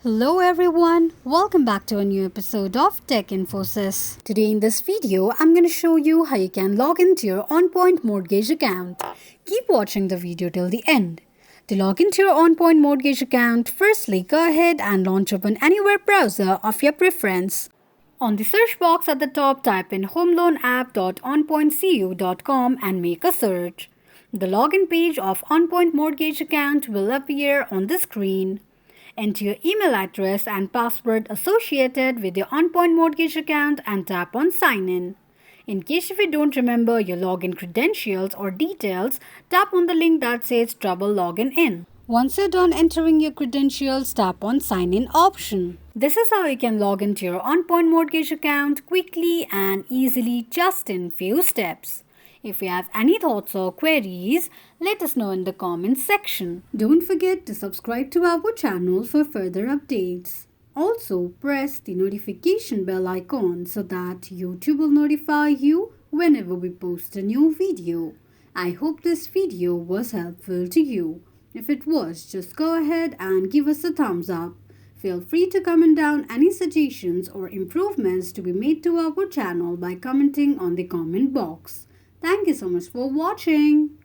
Hello everyone, welcome back to a new episode of Tech Infosys. Today in this video, I'm going to show you how you can log into your pointMortgage account. Keep watching the video till the end. To log into your pointMortgage account, firstly go ahead and launch open any web browser of your preference. On the search box at the top, type in homeloanapp.onpointcu.com and make a search. The login page of pointMortgage account will appear on the screen. Enter your email address and password associated with your pointMortgage account and tap on Sign In. In case if you don't remember your login credentials or details, tap on the link that says Trouble Login In. Once you're done entering your credentials, tap on Sign In option. This is how you can log into your pointMortgage account quickly and easily just in few steps. If you have any thoughts or queries, let us know in the comments section. Don't forget to subscribe to our channel for further updates. Also, press the notification bell icon so that YouTube will notify you whenever we post a new video. I hope this video was helpful to you. If it was, just go ahead and give us a thumbs up. Feel free to comment down any suggestions or improvements to be made to our channel by commenting on the comment box. Thank you so much for watching.